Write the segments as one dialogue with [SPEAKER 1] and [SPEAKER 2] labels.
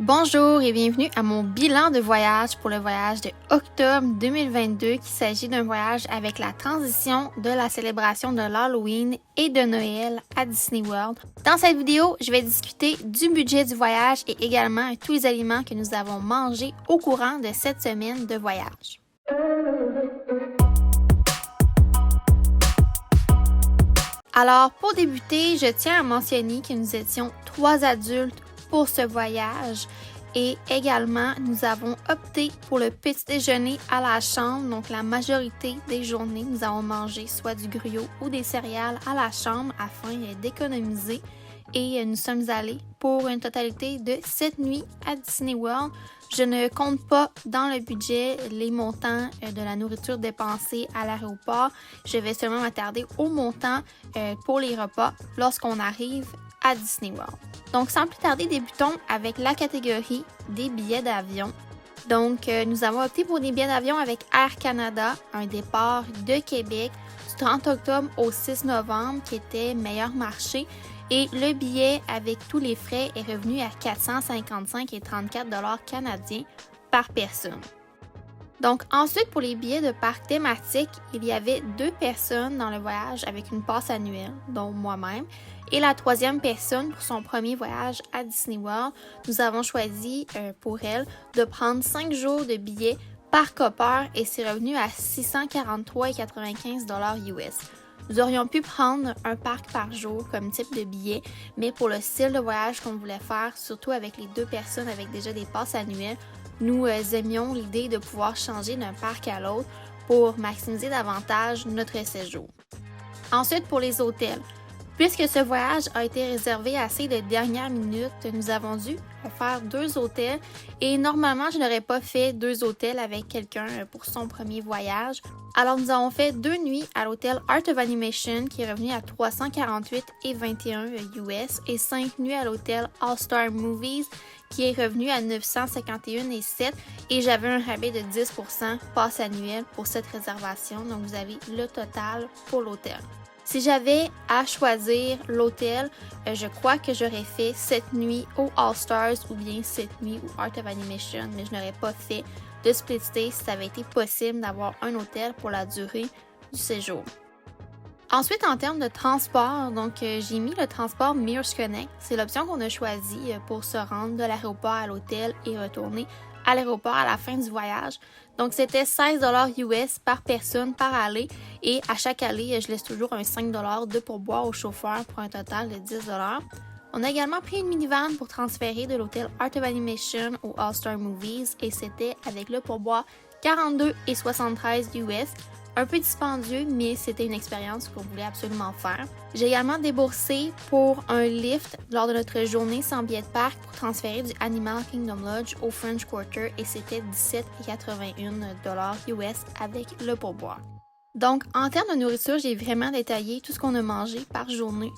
[SPEAKER 1] Bonjour et bienvenue à mon bilan de voyage pour le voyage de octobre 2022 qui s'agit d'un voyage avec la transition de la célébration de l'Halloween et de Noël à Disney World. Dans cette vidéo, je vais discuter du budget du voyage et également tous les aliments que nous avons mangés au courant de cette semaine de voyage. Alors, pour débuter, je tiens à mentionner que nous étions 3 adultes pour ce voyage et également nous avons opté pour le petit déjeuner à la chambre. Donc la majorité des journées nous avons mangé soit du gruau ou des céréales à la chambre afin d'économiser et nous sommes allés pour une totalité de 7 nuits à Disney World. Je ne compte pas dans le budget les montants de la nourriture dépensée à l'aéroport. Je vais seulement m'attarder au montant pour les repas lorsqu'on arrive à Disney World. Donc, sans plus tarder, débutons avec la catégorie des billets d'avion. Donc, nous avons opté pour des billets d'avion avec Air Canada, un départ de Québec du 30 octobre au 6 novembre qui était meilleur marché. Et le billet avec tous les frais est revenu à 455 et 34 $ canadiens par personne. Donc ensuite, pour les billets de parc thématique, il y avait 2 personnes dans le voyage avec une passe annuelle, dont moi-même, et la 3e personne pour son premier voyage à Disney World. Nous avons choisi pour elle de prendre 5 jours de billets par copper et c'est revenu à 643,95 $ US. Nous aurions pu prendre un parc par jour comme type de billet, mais pour le style de voyage qu'on voulait faire, surtout avec les 2 personnes avec déjà des passes annuelles, nous aimions l'idée de pouvoir changer d'un parc à l'autre pour maximiser davantage notre séjour. Ensuite, pour les hôtels. Puisque ce voyage a été réservé assez de dernière minute, nous avons dû faire 2 hôtels et normalement, je n'aurais pas fait 2 hôtels avec quelqu'un pour son premier voyage. Alors, nous avons fait 2 nuits à l'hôtel Art of Animation qui est revenu à 348,21 US et 5 nuits à l'hôtel All Star Movies qui est revenu à 951,7 et j'avais un rabais de 10% passe annuelle pour cette réservation. Donc, vous avez le total pour l'hôtel. Si j'avais à choisir l'hôtel, je crois que j'aurais fait 7 nuits au All Stars ou bien 7 nuits au Art of Animation, mais je n'aurais pas fait de split stay si ça avait été possible d'avoir un hôtel pour la durée du séjour. Ensuite, en termes de transport, donc j'ai mis le transport Mears Connect. C'est l'option qu'on a choisie pour se rendre de l'aéroport à l'hôtel et retourner à l'aéroport à la fin du voyage. Donc, c'était 16 $ US par personne par aller et à chaque allée, je laisse toujours un 5 $ de pourboire au chauffeur pour un total de 10 $. On a également pris une minivan pour transférer de l'hôtel Art of Animation au All Star Movies et c'était avec le pourboire 42,73 US. Un peu dispendieux, mais c'était une expérience qu'on voulait absolument faire. J'ai également déboursé pour un lift lors de notre journée sans billet de parc pour transférer du Animal Kingdom Lodge au French Quarter et c'était 17,81 $ US avec le pourboire. Donc, en termes de nourriture, j'ai vraiment détaillé tout ce qu'on a mangé par journée.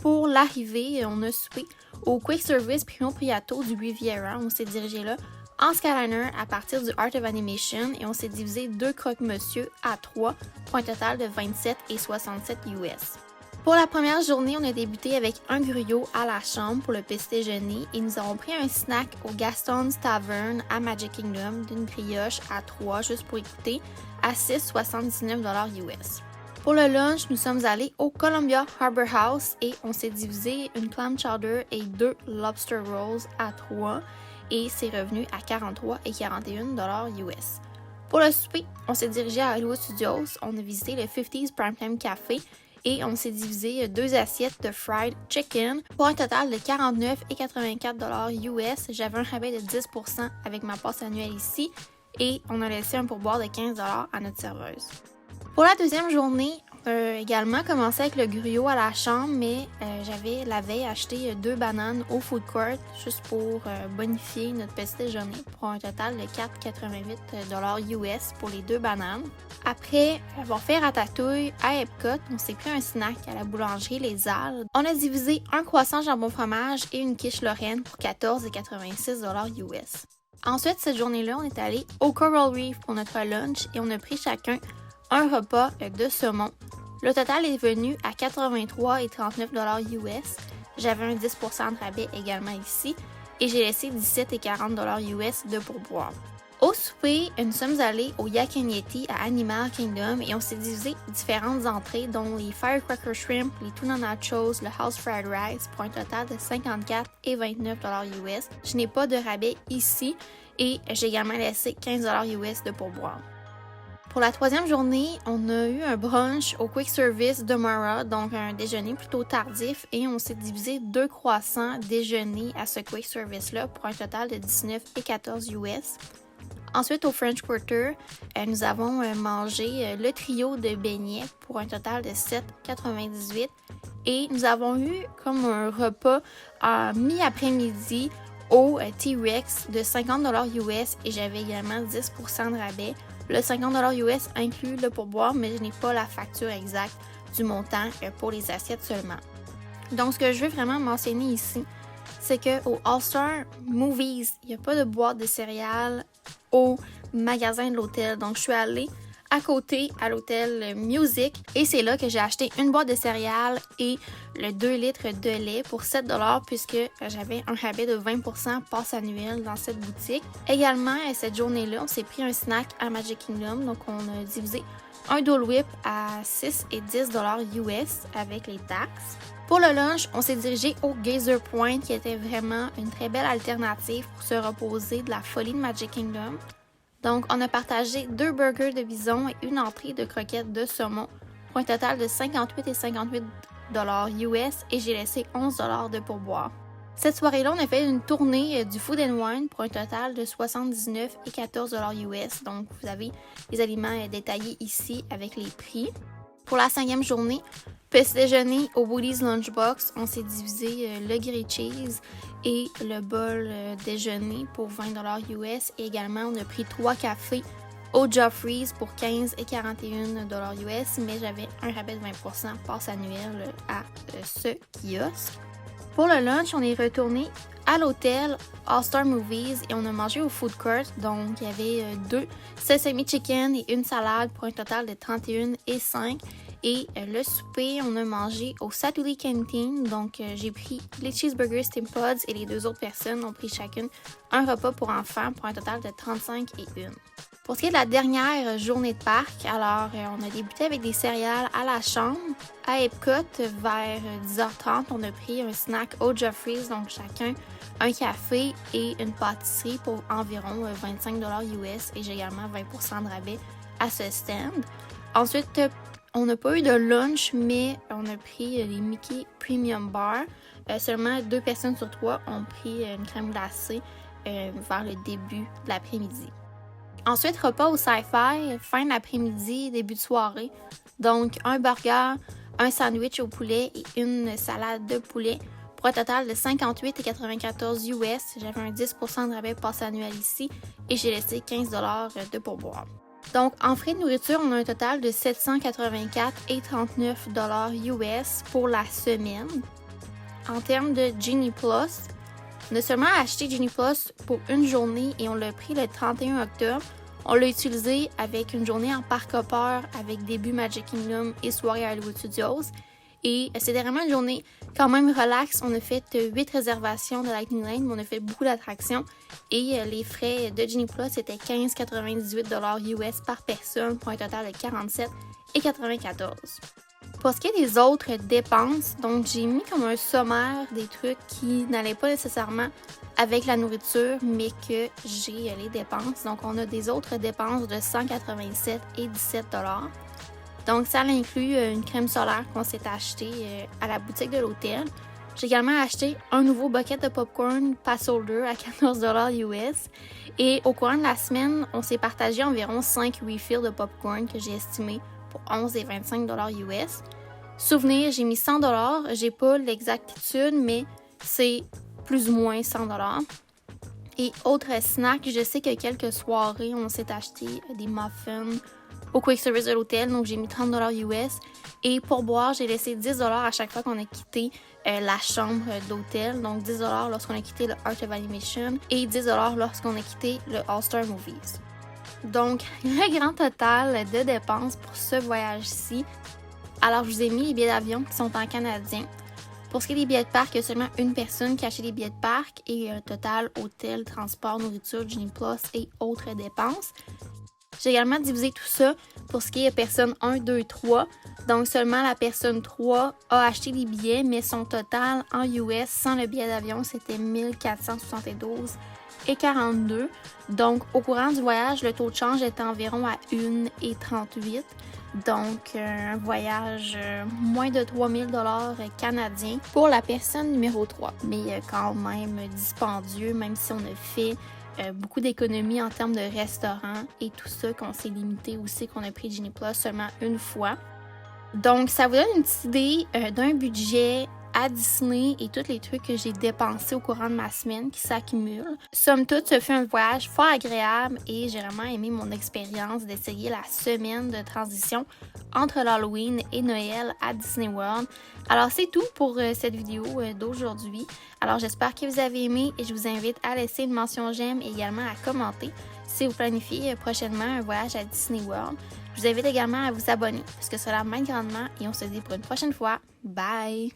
[SPEAKER 1] Pour l'arrivée, on a soupé au Quick Service Primo Priato du Riviera. On s'est dirigé là en Skyliner à partir du Art of Animation et on s'est divisé 2 croque-monsieur à 3 pour un total de 27,67 US. Pour la première journée, on a débuté avec un gruau à la chambre pour le petit déjeuner et nous avons pris un snack au Gaston's Tavern à Magic Kingdom d'une brioche à 3 juste pour écouter à 6,79 $ US. Pour le lunch, nous sommes allés au Columbia Harbor House et on s'est divisé une clam chowder et 2 lobster rolls à 3 et c'est revenu à 43,41 $ US. Pour le souper, on s'est dirigé à Hollywood Studios, on a visité le 50s Primetime Café et on s'est divisé 2 assiettes de fried chicken pour un total de 49,84 $ US. J'avais un rabais de 10% avec ma passe annuelle ici et on a laissé un pourboire de 15 $ à notre serveuse. Pour la deuxième journée, on a également commencé avec le gruau à la chambre, mais j'avais la veille acheté 2 bananes au food court juste pour bonifier notre petit déjeuner pour un total de 4,88 $ US pour les 2 bananes. Après avoir fait ratatouille à Epcot, on s'est pris un snack à la boulangerie Les Halles. On a divisé un croissant jambon fromage et une quiche Lorraine pour 14,86 $ US. Ensuite, cette journée-là, on est allé au Coral Reef pour notre lunch et on a pris chacun un repas de saumon. Le total est venu à 83,39 $ US. J'avais un 10% de rabais également ici. et j'ai laissé 17 et 40 US de pourboire. Au souper, nous sommes allés au Yak and Yeti à Animal Kingdom et on s'est divisé différentes entrées, dont les Firecracker Shrimp, les Tuna Nachos, le House Fried Rice, pour un total de 54 et 29 US. Je n'ai pas de rabais ici et j'ai également laissé 15 US de pourboire. Pour la troisième journée, on a eu un brunch au Quick Service de Mara, donc un déjeuner plutôt tardif, et on s'est divisé 2 croissants déjeuner à ce Quick Service-là pour un total de 19 et 14 US. Ensuite, au French Quarter, nous avons mangé le trio de beignets pour un total de 7,98 et nous avons eu comme un repas en mi-après-midi au T-Rex de 50 US et j'avais également 10% de rabais. Le 50 US inclut le pourboire, mais je n'ai pas la facture exacte du montant pour les assiettes seulement. Donc, ce que je veux vraiment mentionner ici, c'est qu'au All-Star Movies, il n'y a pas de boîte de céréales au magasin de l'hôtel. Donc, je suis allée à côté à l'hôtel Music et c'est là que j'ai acheté une boîte de céréales et le 2 litres de lait pour 7 $ puisque j'avais un rabais de 20% passe annuel dans cette boutique. Également, cette journée-là, on s'est pris un snack à Magic Kingdom. Donc, on a divisé un Dole Whip à 6 et 10 $ US avec les taxes. Pour le lunch, on s'est dirigé au Geyser Point qui était vraiment une très belle alternative pour se reposer de la folie de Magic Kingdom. Donc, on a partagé 2 burgers de bison et une entrée de croquettes de saumon pour un total de 58 et 58 $ US et j'ai laissé 11 $ de pourboire. Cette soirée-là, on a fait une tournée du Food and Wine pour un total de 79 et 14 $ US. Donc, vous avez les aliments détaillés ici avec les prix. Pour la 5e journée, petit déjeuner au Woody's Lunchbox, on s'est divisé le grilled cheese et le bol déjeuner pour 20 $ US. Et également, on a pris 3 cafés au Joffrey's pour 15 et 41 $ US, mais j'avais un rabais de 20% passe annuel à ce kiosque. Pour le lunch, on est retourné à l'hôtel All-Star Movies et on a mangé au food court. Donc, il y avait 2 sesame chicken et une salade pour un total de 31 et 5. Et le souper, on a mangé au Satuli Canteen. Donc, j'ai pris les cheeseburgers Steam Pods et les 2 autres personnes ont pris chacune un repas pour enfants pour un total de 35 et 1. Pour ce qui est de la dernière journée de parc, alors on a débuté avec des céréales à la chambre. À Epcot, vers 10h30, on a pris un snack au Joffrey's, donc chacun un café et une pâtisserie pour environ 25 $ US et j'ai également 20% de rabais à ce stand. Ensuite, on n'a pas eu de lunch, mais on a pris les Mickey Premium Bar. Seulement 2 personnes sur 3 ont pris une crème glacée vers le début de l'après-midi. Ensuite, repas au Sci-Fi, fin de l'après-midi, début de soirée. Donc, un burger, un sandwich au poulet et une salade de poulet pour un total de 58 et 94 US. J'avais un 10% de rabais passe annuel ici et j'ai laissé 15 $ de pourboire. Donc, en frais de nourriture, on a un total de 784 et 39 $ US pour la semaine. En termes de Genie Plus, on a seulement acheté Genie Plus pour une journée et on l'a pris le 31 octobre. On l'a utilisé avec une journée en parc hopper avec début Magic Kingdom et soirée à Hollywood Studios. Et c'était vraiment une journée quand même relax. On a fait 8 réservations de Lightning Lane, mais on a fait beaucoup d'attractions. Et les frais de Genie Plus étaient 15,98 $ US par personne pour un total de 47 et 94. Pour ce qui est des autres dépenses, donc j'ai mis comme un sommaire des trucs qui n'allaient pas nécessairement avec la nourriture, mais que j'ai les dépenses. Donc on a des autres dépenses de 187 et 17 $. Donc ça inclut une crème solaire qu'on s'est achetée à la boutique de l'hôtel. J'ai également acheté un nouveau bucket de popcorn pass holder à 14 $ US. Et au courant de la semaine, on s'est partagé environ 5 refills de popcorn que j'ai estimé pour 11 et 25 $ US. Souvenir, j'ai mis 100 $. J'ai pas l'exactitude, mais c'est plus ou moins 100 $. Et autre snack, je sais que quelques soirées, on s'est acheté des muffins au quick service de l'hôtel, donc j'ai mis 30 $ US. Et pour boire, j'ai laissé 10 $ à chaque fois qu'on a quitté la chambre d'hôtel. Donc 10 $ lorsqu'on a quitté le Art of Animation et 10 $ lorsqu'on a quitté le All-Star Movies. Donc, le grand total de dépenses pour ce voyage-ci. Alors, je vous ai mis les billets d'avion qui sont en canadien. Pour ce qui est des billets de parc, il y a seulement une personne qui achète des billets de parc et un total hôtel, transport, nourriture, Genie Plus et autres dépenses. J'ai également divisé tout ça pour ce qui est personne 1, 2, 3. Donc, seulement la personne 3 a acheté les billets, mais son total en US sans le billet d'avion, c'était 1472,42. Donc, au courant du voyage, le taux de change était environ à 1,38. Donc, un voyage moins de 3000 $ canadiens pour la personne numéro 3. Mais quand même dispendieux, même si on a fait beaucoup d'économies en termes de restaurants et tout ça, qu'on s'est limité aussi, qu'on a pris Genie Plus seulement une fois. Donc, ça vous donne une petite idée d'un budget à Disney et tous les trucs que j'ai dépensés au courant de ma semaine qui s'accumulent. Somme toute, ce fut un voyage fort agréable et j'ai vraiment aimé mon expérience d'essayer la semaine de transition entre l'Halloween et Noël à Disney World. Alors, c'est tout pour cette vidéo d'aujourd'hui. Alors, j'espère que vous avez aimé et je vous invite à laisser une mention j'aime et également à commenter si vous planifiez prochainement un voyage à Disney World. Je vous invite également à vous abonner parce que cela m'aide grandement et on se dit pour une prochaine fois. Bye!